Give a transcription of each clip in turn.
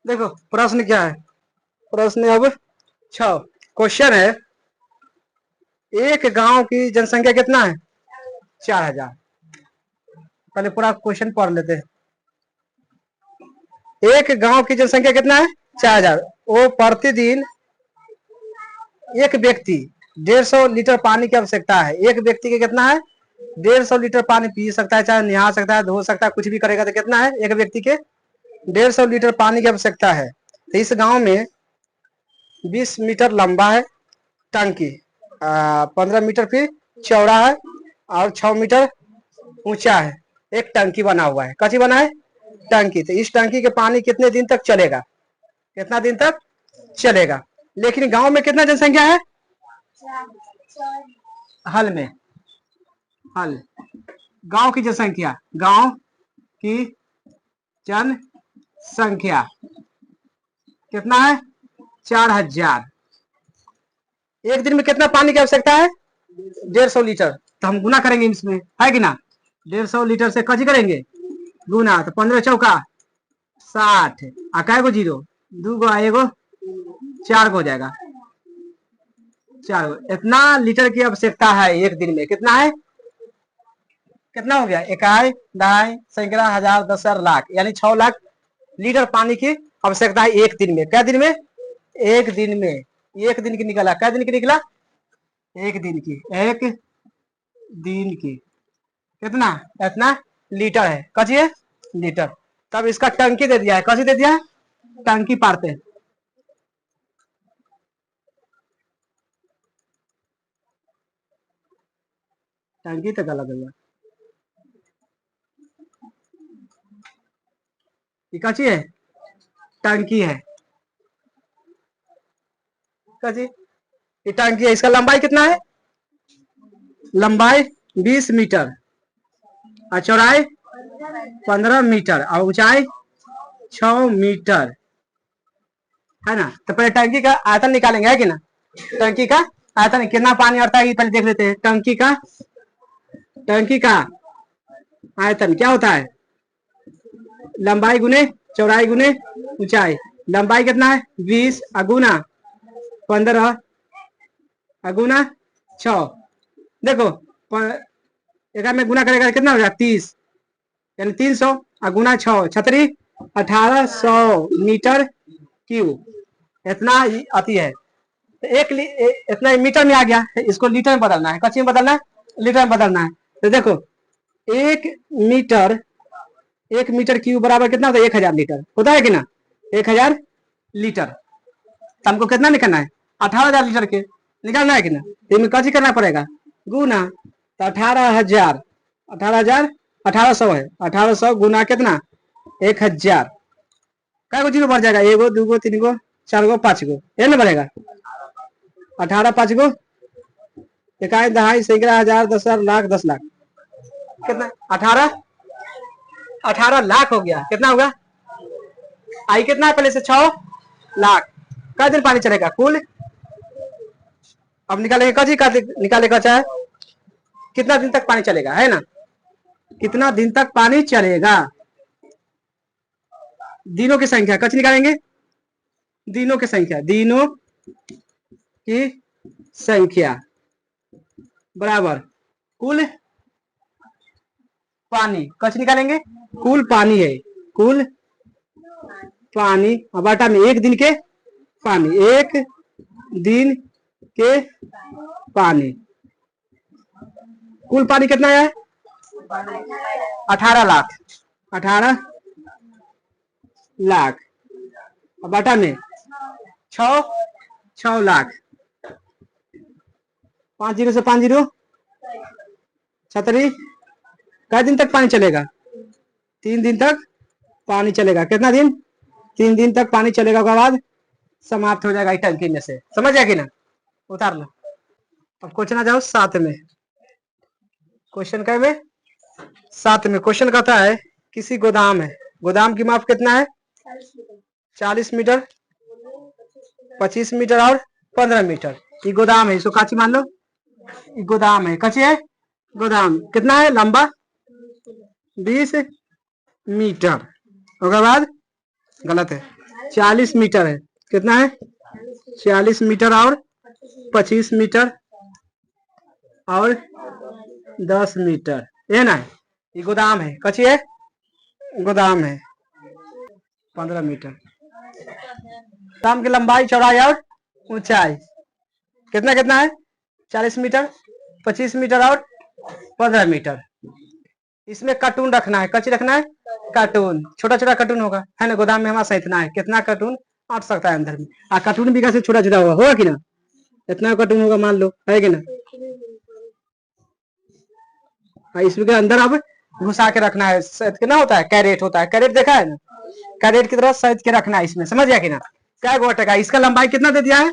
देखो प्रश्न क्या है, प्रश्न अब 6 क्वेश्चन है, एक गांव की जनसंख्या कितना है? 4000। पहले पूरा क्वेश्चन पढ़ लेते हैं। एक गांव की जनसंख्या कितना है? 4000। वो प्रतिदिन एक व्यक्ति 150 लीटर पानी की आवश्यकता है। एक व्यक्ति के कितना है? 150 लीटर पानी पी सकता है, चाहे नहा सकता है, धो सकता है, कुछ भी करेगा तो कितना है? एक व्यक्ति के 150 लीटर पानी की आवश्यकता है। तो इस गांव में 20 मीटर लंबा है टंकी, 15 मीटर फिर चौड़ा है और 6 मीटर ऊंचा है। एक टंकी बना हुआ है। कैसी बना है? टंकी। तो इस टंकी के पानी कितने दिन तक चलेगा? कितना दिन तक चलेगा? लेकिन गांव में कितना जनसंख्या है? हल में, हल गांव की जनसंख्या, गांव की जनसंख्या कितना है? 4000। एक दिन में कितना पानी की आवश्यकता है? 150 लीटर। तो हम गुना करेंगे इसमें, है कि ना? 150 लीटर से कजी करेंगे गुना, तो 15 चौका 60, आ गो जीरो, 2 गो आएगो 4 गो हो जाएगा, 4 गो। इतना लीटर की आवश्यकता है एक दिन में। कितना है? कितना हो गया? इकाई, दहाई, सैकड़ा, हजार, 10,000, लाख, यानी 6 लाख लीटर पानी की आवश्यकता है एक दिन में। क्या दिन में? एक दिन में। एक दिन की निकला, क्या दिन की निकला? एक दिन की, एक दिन की कितना? इतना लीटर है। कची है? लीटर। तब इसका टंकी दे दिया है। कची दे दिया है? टंकी पारते हैं। टंकी तो गलत है, ये कची है? टंकी है। कची? ये टंकी है। इसका लंबाई कितना है? लंबाई 20 मीटर और चौड़ाई 15 मीटर और ऊंचाई 6 मीटर, है ना? तो पहले टंकी का आयतन निकालेंगे, है कि ना? टंकी का आयतन कितना पानी आता है पहले देख लेते हैं। टंकी का आयतन क्या होता है? लंबाई गुने चौड़ाई गुने ऊंचाई। लंबाई कितना है? 20 अगुना 15 अगुना 6। देखो एक में गुना करेगा कितना हो जाएगा? 30, यानी 300 अगुना 6 छतरी 1800 मीटर क्यूब। इतना आती है। तो इतना मीटर में आ गया, इसको लीटर में बदलना है। कच्ची में बदलना है, लीटर में बदलना है। तो देखो एक मीटर, 1 मीटर क्यूब बराबर कितना होता है? 1000 लीटर होता है कि ना? 1000 लीटर। तो हमको कितना निकलना है? 18,000 लीटर के निकालना है कि ना? इसमें कैसे करना पड़ेगा? गुना। तो 18,000, 18,000, 1800 है। 1800 गुना कितना? 1000। क्या जीरो बढ़ जाएगा? 1 गो 2 गो 3 गो 4 गो 5 गो, ये ना बढ़ेगा? 18 5 गो, इकाई, दहाई, सैकड़ा, हजार, 10,000, लाख, 10 लाख। कितना? 18 लाख हो गया। कितना होगा? आई कितना है पहले से? 6 लाख। क्या दिन पानी चलेगा कुल? अब निकालेंगे कजी का, निकालेगा चाहे कितना दिन तक पानी चलेगा, है ना? कितना दिन तक पानी चलेगा? दिनों की संख्या कच निकालेंगे। दिनों की संख्या, दिनों की संख्या बराबर कुल पानी। कच निकालेंगे। कुल पानी है, कुल पानी बाटा में एक दिन के पानी, एक दिन के पानी। कुल पानी कितना है? 18 लाख। 18 लाख बाटा में 6 लाख। 5 जीरो से 5 जीरो, छतरी। कै दिन तक पानी चलेगा? 3 दिन तक पानी चलेगा। कितना दिन? 3 दिन तक पानी चलेगा, उसके बाद समाप्त हो जाएगा टंकी में से। समझ गया कि ना? उतार लो। अब क्वेश्चन आ जाओ 7 में। क्वेश्चन क्या में? 7 में क्वेश्चन कहता है किसी गोदाम है, गोदाम की माप कितना है? 40 मीटर, 25 मीटर और 15 मीटर। ये गोदाम है, इसको काची मान लो। गोदाम है, कच्ची है गोदाम। कितना है? लंबा 20 मीटर। उसके बाद गलत है, 40 मीटर है। कितना है? 40 मीटर और 25 मीटर और 10 मीटर, ये ना ये गोदाम है। कची है? गोदाम है। 15 मीटर। गोदाम की लंबाई, चौड़ाई और ऊंचाई कितना कितना है? 40 मीटर, 25 मीटर और 15 मीटर। इसमें कार्टून रखना है। कची रखना है? कार्टून। छोटा छोटा कार्टून होगा, है ना। गोदाम में हमारा सा इतना है। कितना कार्टून अट सकता है अंदर में? कार्टून भी कैसे छोटा छोटा होगा कि ना? इतना कार्टून होगा मान लो, है कि ना। इसके अंदर अब घुसा के रखना है। कितना होता है? कैरेट होता है। कैरेट देखा है ना? कैरेट की तरह सैद के रखना है इसमें, समझ गया कि ना। क्या गोटे का? इसका लंबाई कितना दे दिया है?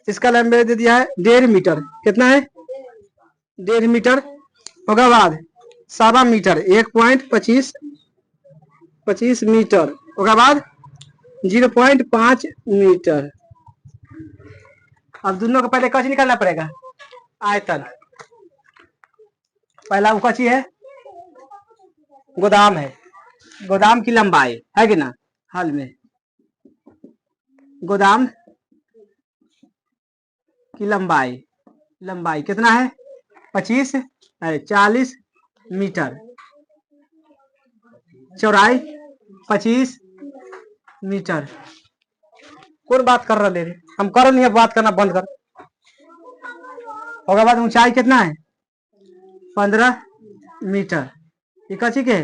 इसका लंबाई दे दिया है 1.5 मीटर। कितना है? 1.5 मीटर होगा। बाद 7 मीटर 1.25 मीटर होगा। बाद 0.5 मीटर। अब दोनों को पहले कच निकालना पड़ेगा। आयतन पहला कची है? गोदाम है। गोदाम की लंबाई है कि ना। हल में गोदाम की लंबाई कितना है? 25 है। 40 मीटर। चौड़ाई 25 मीटर। कौन बात कर रहा ले रे? हम कर नहीं है, बात करना बंद कर। होगा। बाद ऊंचाई कितना है? 15 मीटर। ये कची के?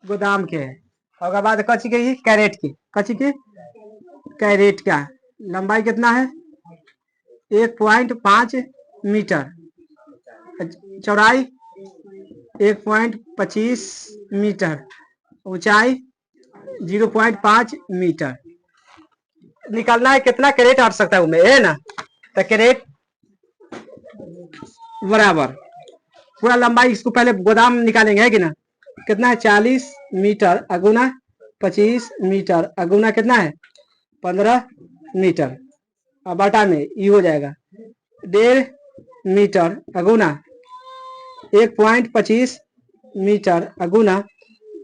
गोदाम के है। होगा। बाद कची के? कैरेट की। कची की? कैरेट का लंबाई कितना है? 1.5 मीटर। चौड़ाई 1.25 मीटर। ऊंचाई 0.5 मीटर। निकालना है कितना कैरेट अट सकता है उनमें, है ना। तो कैरेट बराबर पूरा लंबाई। इसको पहले गोदाम निकालेंगे, है कि ना। कितना है? 40 मीटर अगुना 25 मीटर अगुना कितना है? 15 मीटर। अब बाटा में ये हो जाएगा 1.5 मीटर अगुना 1.25 मीटर अगुना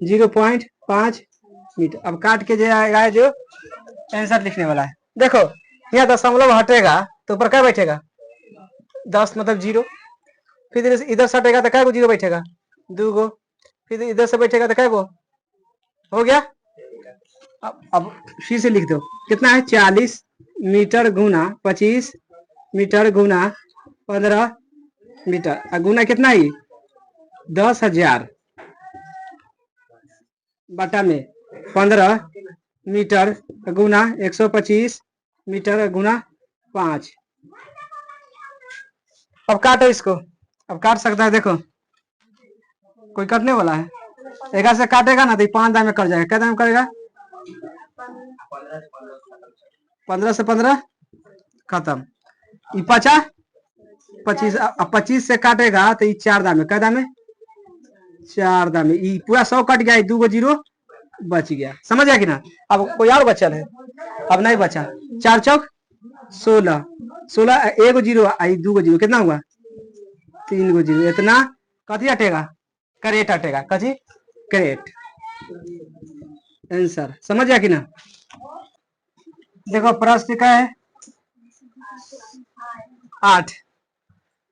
0.5 मीटर। अब काट के जाएगा जो आंसर लिखने वाला है। देखो यहाँ दशमलव हटेगा तो ऊपर क्या बैठेगा? 10 मतलब 0। फिर इधर से हटेगा तो क्या को 0 बैठेगा? 2 गो। फिर इधर से बैठेगा तो क्या को हो गया? अब फिर से लिख दो। कितना है? 40 मीटर गुना 25 मीटर गुना 15 मीटर अगुना कितना ही? 10,000 बटा में 15 मीटर गुना 125 मीटर गुना 5। अब काटो इसको। अब काट सकता है। देखो कोई कटने वाला है? 11 से काटेगा ना तो 5 दाम में कट जाएगा। क्या दाम करेगा? 15 से 15 खत्म। 25 से काटेगा तो 4 दाम में। क्या दाम में? 4 दाम में। पूरा 100 कट गया। 2 गो 0 बच गया। समझ गया कि ना। अब कोई और बचल है? अब नहीं बचा। 4 चौक 16 16 1 0 आई 2 0 कितना हुआ? 3 गो 0। इतना कथी हटेगा? करेट हटेगा। कथी? करेट। आंसर समझ गया कि ना। देखो प्रश्न का है 8।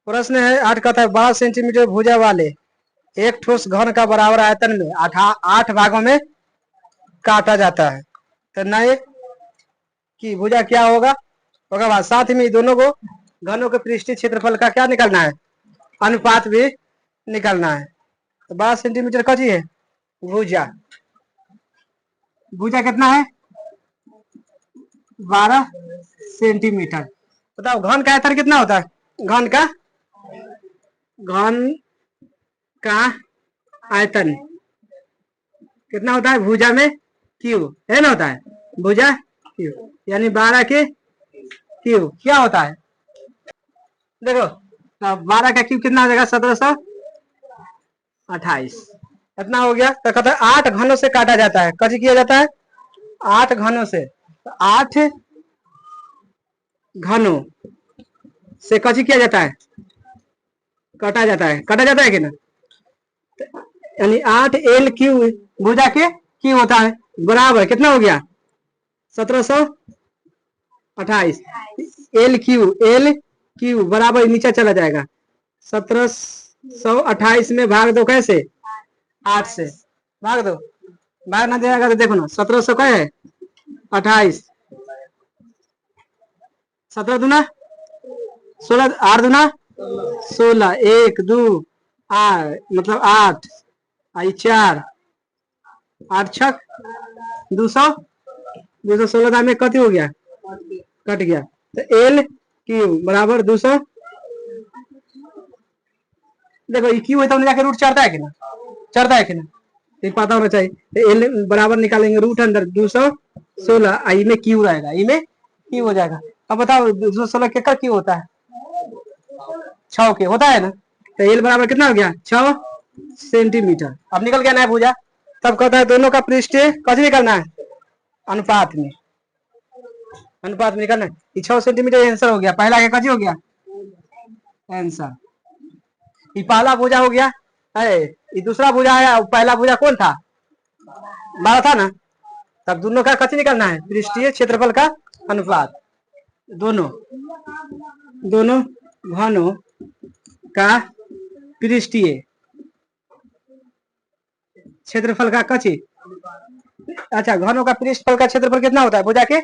प्रश्न है 8 का था 12 सेंटीमीटर भुजा वाले एक ठोस घन का बराबर आयतन में 8 भागों में काटा जाता है। तो नए की भुजा क्या होगा? होगा बाद साथ में दोनों को घनों के पृष्ठीय क्षेत्रफल का क्या निकालना है? अनुपात भी निकालना है। तो 12 सेंटीमीटर का जी है भुजा। भुजा कितना है? 12 सेंटीमीटर। बताओ घन का आयतन कितना होता है? घन का आयतन कितना होता है? भुजा में क्यू है ना, होता है भुजा क्यू यानी 12 के क्यू क्या होता है? देखो 12 का क्यू कितना हो जाएगा? 1728 इतना हो गया। तो कहता है 8 घनों से काटा जाता है। कैसे किया जाता है? 8 घनों से। 8 घनों से कैसे किया जाता है? काटा जाता है। काटा जाता है कि ना। यानी 8 L क्यू भुजा के क्यू होता है बराबर कितना हो गया? 1728। एल क्यू बराबर नीचे चला जाएगा। 1728 में भाग दो कैसे? 8 से भाग दो। भाग ना जाएगा तो देखो ना, 1700 का है 28, 17 दूना 16, 8 दूना 16, 1 2 8 मतलब 8 आई 4, 8 छक 200, 216 में कति हो गया? कट गया। तो एल क्यू बराबर 200। देखो ये क्यू है तो जाके रूट चढ़ता है कि ना? चढ़ता है कि ना? ये पता होना चाहिए। तो एल बराबर निकालेंगे रूट अंदर 216, आई में क्यू रहेगा, ई में क्यू हो जाएगा। अब बताओ 216 के क्यू होता है? 6 के होता है ना। तो एल बराबर कितना हो गया? 6 सेंटीमीटर। अब निकल गया ना भुजा। तब कहता है दोनों का पृष्ठ कैसे निकलना है? अनुपात में, अनुपात में निकलना है। 6 सेंटीमीटर आंसर हो गया। पहला क्या कजी हो गया? आंसर। ये पहला भुजा हो गया है, ये दूसरा भुजा है। पहला भुजा कौन था? 12 था ना। तब दोनों का कथी निकलना है? पृष्ठीय क्षेत्रफल का अनुपात। दोनों घनों का पृष्ठीय क्षेत्रफल का कथी? अच्छा, घनों का पृष्ठफल का क्षेत्रफल कितना होता है? भुजा के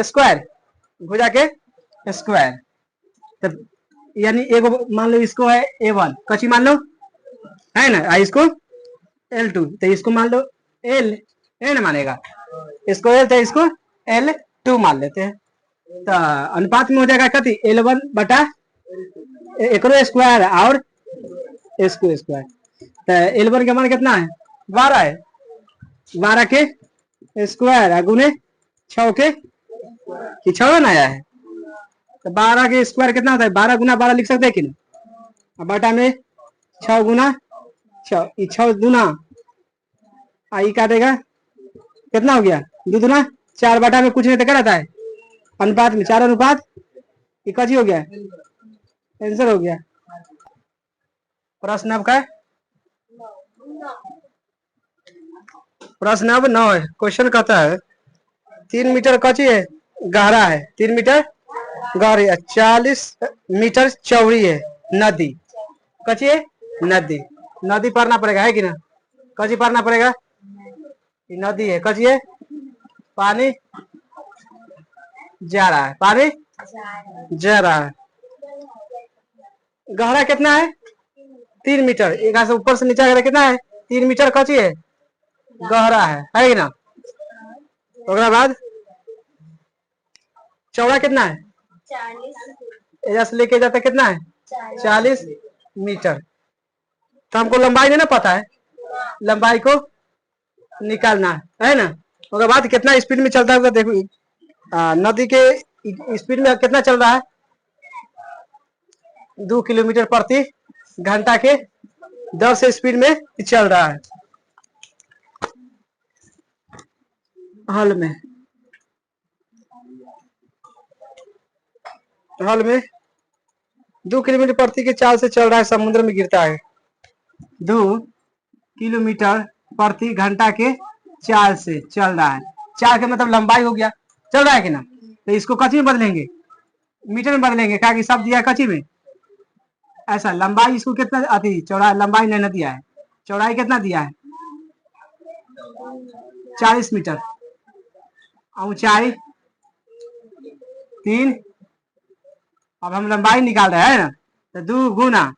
स्क्वायर, भुजा के स्क्वायर। तब यानी एक मान लो इसको है A1 कची मान लो है ना, इसको L2, तो इसको मान लो L है ना मानेगा, इसको L तो इसको L2 मान लेते हैं। तो अनुपात में हो जाएगा कथी? L1 बटा एकरो स्क्वायर और इसको स्क्वायर। तो L1 का मान कितना है? 12 है। 12 के स्क्वायर गुने 6 के 6 ना आया है। तो 12 के स्क्वायर कितना होता है? 12 गुना 12 लिख सकते हैं कि नहीं? बटा में 6 गुना 6, 6 गुना आई काटेगा कितना हो गया? 2 गुना 4 बटा में कुछ नहीं तो क्या रहता है? अनुपात में 4 अनुपात ये कजी हो गया, आंसर हो गया। प्रश्न अब का प्रश्न अब 9 है। क्वेश्चन कहता है 3 मीटर कची है? गहरा है। 3 मीटर गहरी है, 40 मीटर चौड़ी है। नदी कची है? नदी। नदी पढ़ना पड़ेगा है कि ना? कची पढ़ना पड़ेगा? नदी है, कची है? पानी जा रहा है, पानी जा रहा है। गहरा कितना है? 3 मीटर। एक से ऊपर से नीचे कितना है? 3 मीटर कची है? गहरा है कि ना? उसके बाद चौड़ा कितना है? 40 से लेके जाता कितना है? 40 मीटर। तो हमको लंबाई नहीं ना पता है, लंबाई को निकालना है ना। उसके बाद कितना स्पीड में चलता है देखो। नदी के स्पीड में कितना चल रहा है? 2 किलोमीटर प्रति घंटा के दर से स्पीड में चल रहा है। हल में 2 किलोमीटर प्रति के चाल से चल रहा है, समुद्र में गिरता है। 2 किलोमीटर प्रति घंटा के चाल से चल रहा है। चाल का मतलब लंबाई हो गया, चल रहा है कि ना। तो इसको कची में बदलेंगे? मीटर में बदलेंगे, क्या कि सब दिया है कची में। ऐसा लंबाई इसको कितना अति चौड़ा लंबाई नहीं दिया है, चौड़ाई कितना दिया है? 40 मीटर। ऊंचाई 3। अब हम लंबाई निकाल रहे हैं ना, तो 2 गुना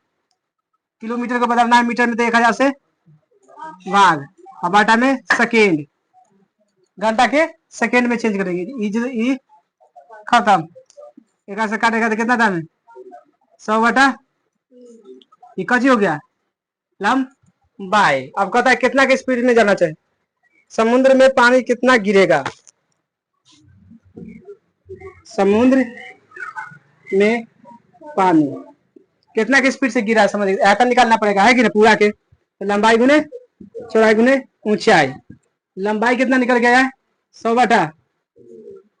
किलोमीटर को बदलना है मीटर में, तो 1000 से भाग और बाटा में सेकेंड, घंटा के सेकेंड में चेंज करेंगे। ई खत्म। 1 से काटेगा तो कितना दाम है? 100 बटा ये कची हो गया? लंबाई। अब कहता है कितना के स्पीड में जाना चाहिए? समुद्र में पानी कितना गिरेगा? समुद्र में पानी कितना के स्पीड से गिरा है समझ ऐसा निकालना पड़ेगा है कि ना पूरा के। तो लंबाई गुने चौड़ाई गुने ऊंचाई। लंबाई कितना निकल गया है? 100 बटा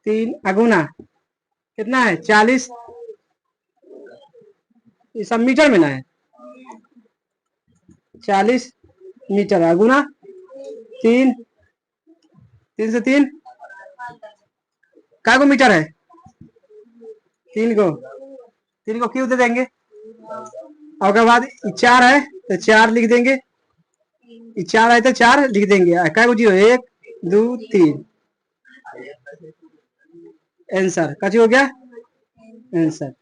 3 अगुना कितना है? 40। ये सब मीटर में ना है। 40 मीटर अगुना 3, 3 से 3 काय को मीटर है? 3 को। 3 को क्यों दे देंगे, और उसके बाद 4 है तो 4 लिख देंगे, 4 है तो 4 लिख देंगे। काय को 0, 1 2 3 आंसर कची हो गया आंसर।